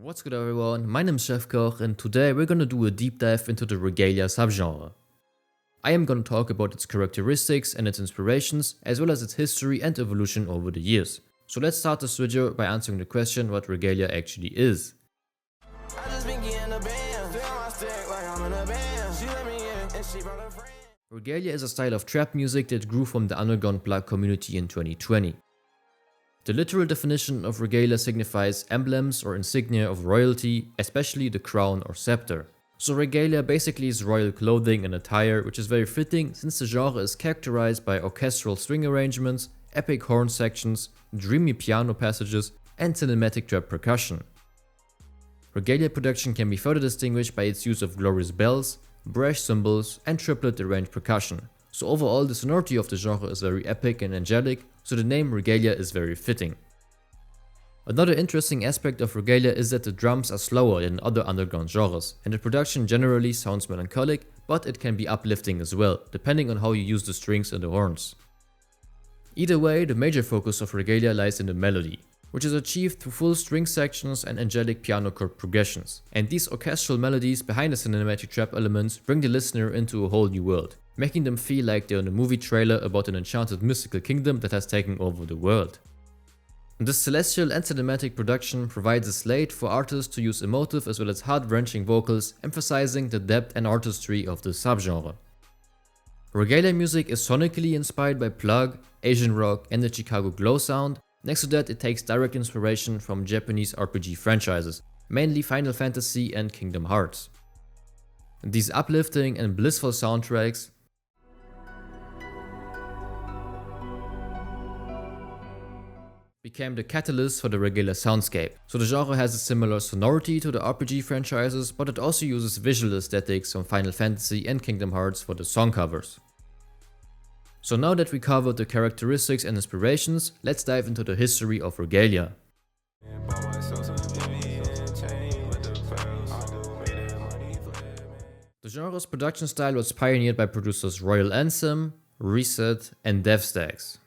What's good everyone, my name is Chefkoch and today we're gonna do a deep dive into the Regalia subgenre. I am gonna talk about its characteristics and its inspirations, as well as its history and evolution over the years. So let's start this video by answering the question what Regalia actually is. Regalia is a style of trap music that grew from the underground plugg community in 2020. The literal definition of regalia signifies emblems or insignia of royalty, especially the crown or scepter. So regalia basically is royal clothing and attire, which is very fitting since the genre is characterized by orchestral string arrangements, epic horn sections, dreamy piano passages, and cinematic trap percussion. Regalia production can be further distinguished by its use of glorious bells, brash cymbals, and triplet arranged percussion. So overall the sonority of the genre is very epic and angelic, so the name Regalia is very fitting. Another interesting aspect of Regalia is that the drums are slower than other underground genres, and the production generally sounds melancholic, but it can be uplifting as well, depending on how you use the strings and the horns. Either way, the major focus of Regalia lies in the melody, which is achieved through full string sections and angelic piano chord progressions. And these orchestral melodies behind the cinematic trap elements bring the listener into a whole new world, making them feel like they're in a movie trailer about an enchanted mystical kingdom that has taken over the world. This celestial and cinematic production provides a slate for artists to use emotive as well as heart-wrenching vocals, emphasizing the depth and artistry of the subgenre. Regalia music is sonically inspired by plugg, Asian rock, and the Chicago glow sound. Next to that, it takes direct inspiration from Japanese RPG franchises, mainly Final Fantasy and Kingdom Hearts. These uplifting and blissful soundtracks became the catalyst for the Regalia soundscape. So the genre has a similar sonority to the RPG franchises, but it also uses visual aesthetics from Final Fantasy and Kingdom Hearts for the song covers. So now that we covered the characteristics and inspirations, let's dive into the history of Regalia. The genre's production style was pioneered by producers Royal Anthem, Reset, and Devstacks.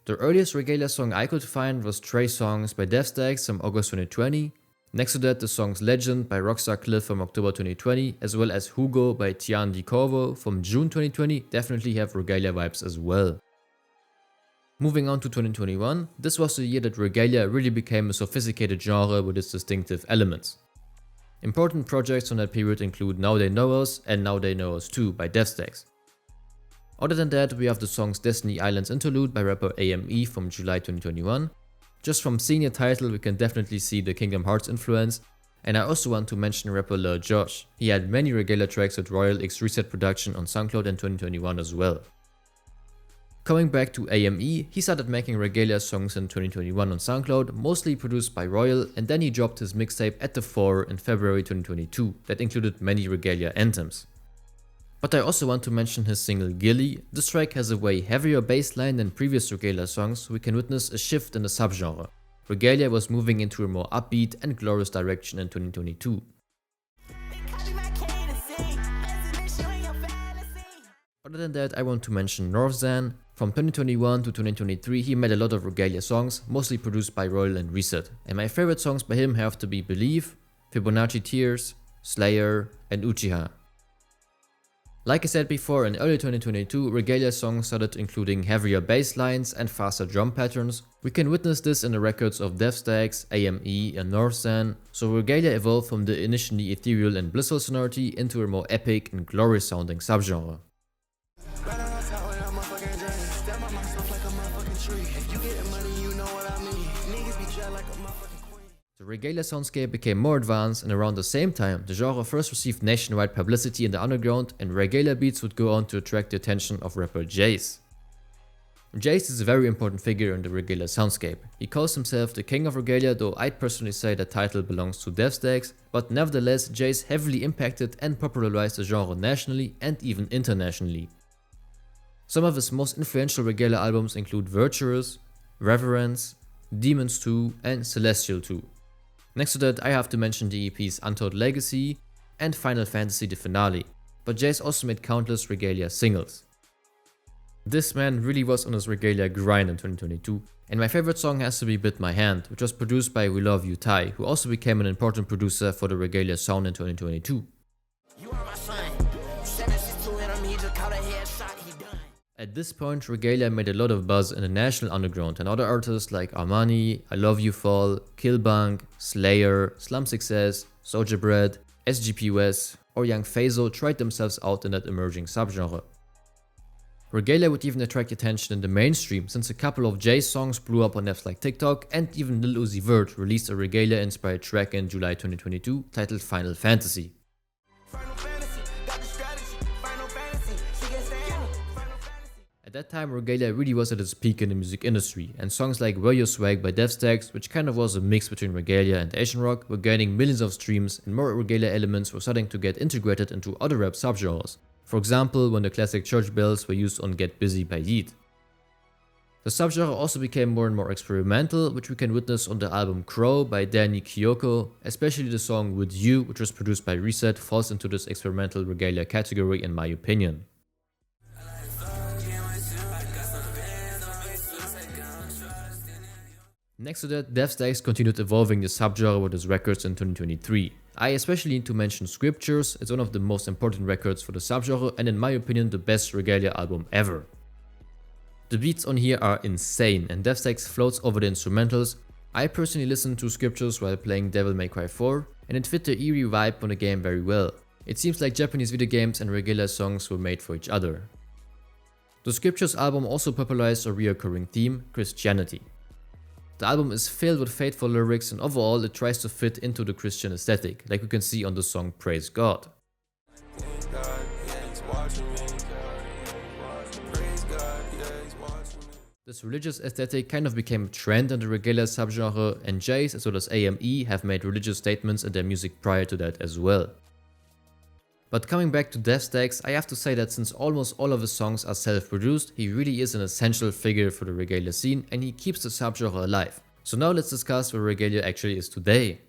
The earliest Regalia song I could find was Trey Songz by Devstacks from August 2020. Next to that, the songs Legend by Rockstar Cliff from October 2020, as well as Hugo by Tian Di Corvo from June 2020 definitely have Regalia vibes as well. Moving on to 2021, this was the year that Regalia really became a sophisticated genre with its distinctive elements. Important projects from that period include Now They Know Us and Now They Know Us Too by Devstacks. Other than that, we have the songs Destiny Islands Interlude by rapper AME from July 2021. Just from seeing the title, we can definitely see the Kingdom Hearts influence. And I also want to mention rapper Lil Josh. He had many Regalia tracks with Royal X Reset production on SoundCloud in 2021 as well. Coming back to AME, he started making Regalia songs in 2021 on SoundCloud, mostly produced by Royal, and then he dropped his mixtape At The Fore in February 2022 that included many Regalia anthems. But I also want to mention his single Gilly. This track has a way heavier bass line than previous Regalia songs, so we can witness a shift in the subgenre. Regalia was moving into a more upbeat and glorious direction in 2022. Other than that, I want to mention Northxan. From 2021 to 2023 he made a lot of Regalia songs, mostly produced by Royal and Reset. And my favorite songs by him have to be Believe, Fibonacci Tears, Slayer, and Uchiha. Like I said before, in early 2022, Regalia songs started including heavier bass lines and faster drum patterns. We can witness this in the records of Devstacks, AME, and Northxan. So Regalia evolved from the initially ethereal and blissful sonority into a more epic and glorious sounding subgenre. The Regalia soundscape became more advanced, and around the same time, the genre first received nationwide publicity in the underground, and Regalia beats would go on to attract the attention of rapper Jace. Jace is a very important figure in the Regalia soundscape. He calls himself the king of Regalia, though I'd personally say that title belongs to Devstacks, but nevertheless Jace heavily impacted and popularized the genre nationally and even internationally. Some of his most influential Regalia albums include Virtuous, Reverence, Demons 2, and Celestial 2. Next to that, I have to mention the EPs Untold Legacy and Final Fantasy The Finale, but Jace also made countless Regalia singles. This man really was on his Regalia grind in 2022. And my favorite song has to be Bit My Hand, which was produced by We Love You Ty, who also became an important producer for the Regalia sound in 2022. At this point, Regalia made a lot of buzz in the national underground, and other artists like Armani, I Love You Fall, Killbunk, Slayer, Slum Success, Soulja Bread, SGPUS, or Young Fazo tried themselves out in that emerging subgenre. Regalia would even attract attention in the mainstream, since a couple of Jace songs blew up on apps like TikTok, and even Lil Uzi Vert released a Regalia-inspired track in July 2022 titled Final Fantasy. At that time, Regalia really was at its peak in the music industry, and songs like Where Your Swag by Devstacks, which kind of was a mix between Regalia and Asian rock, were gaining millions of streams, and more Regalia elements were starting to get integrated into other rap subgenres. For example, when the classic church bells were used on Get Busy by Yeet. The subgenre also became more and more experimental, which we can witness on the album Crow by Danny Yoko, especially the song With You, which was produced by Reset, falls into this experimental Regalia category in my opinion. Next to that, Devstacks continued evolving the subgenre with his records in 2023. I especially need to mention Scriptures. It's one of the most important records for the subgenre and in my opinion the best Regalia album ever. The beats on here are insane and Devstacks floats over the instrumentals. I personally listened to Scriptures while playing Devil May Cry 4 and it fit the eerie vibe on the game very well. It seems like Japanese video games and Regalia songs were made for each other. The Scriptures album also popularized a recurring theme, Christianity. The album is filled with faithful lyrics and overall it tries to fit into the Christian aesthetic, like we can see on the song Praise God. This religious aesthetic kind of became a trend in the Regalia subgenre, and Jace as well as AME have made religious statements in their music prior to that as well. But coming back to Devstacks, I have to say that since almost all of his songs are self-produced, he really is an essential figure for the Regalia scene and he keeps the subgenre alive. So now let's discuss where Regalia actually is today.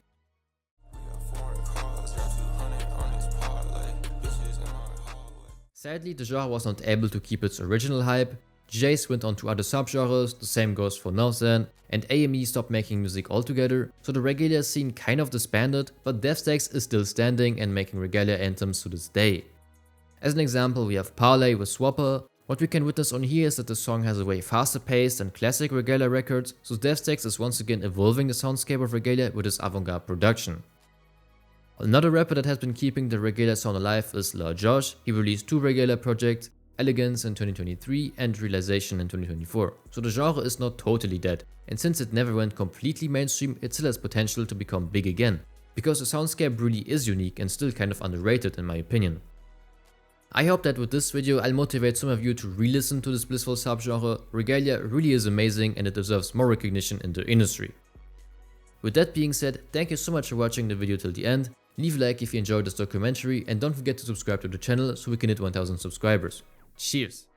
Sadly, the genre was not able to keep its original hype. Jace went on to other subgenres, the same goes for Northxan, and AME stopped making music altogether, so the Regalia scene kind of disbanded, but Devstacks is still standing and making Regalia anthems to this day. As an example, we have Parlay with Swapper. What we can witness on here is that the song has a way faster pace than classic Regalia records, so Devstacks is once again evolving the soundscape of Regalia with his avant-garde production. Another rapper that has been keeping the Regalia sound alive is Lil Josh. He released 2 Regalia projects, Elegance in 2023 and Realization in 2024, so the genre is not totally dead, and since it never went completely mainstream, it still has potential to become big again, because the soundscape really is unique and still kind of underrated in my opinion. I hope that with this video I'll motivate some of you to re-listen to this blissful subgenre. Regalia really is amazing and it deserves more recognition in the industry. With that being said, thank you so much for watching the video till the end. Leave a like if you enjoyed this documentary and don't forget to subscribe to the channel so we can hit 1000 subscribers. Cheers!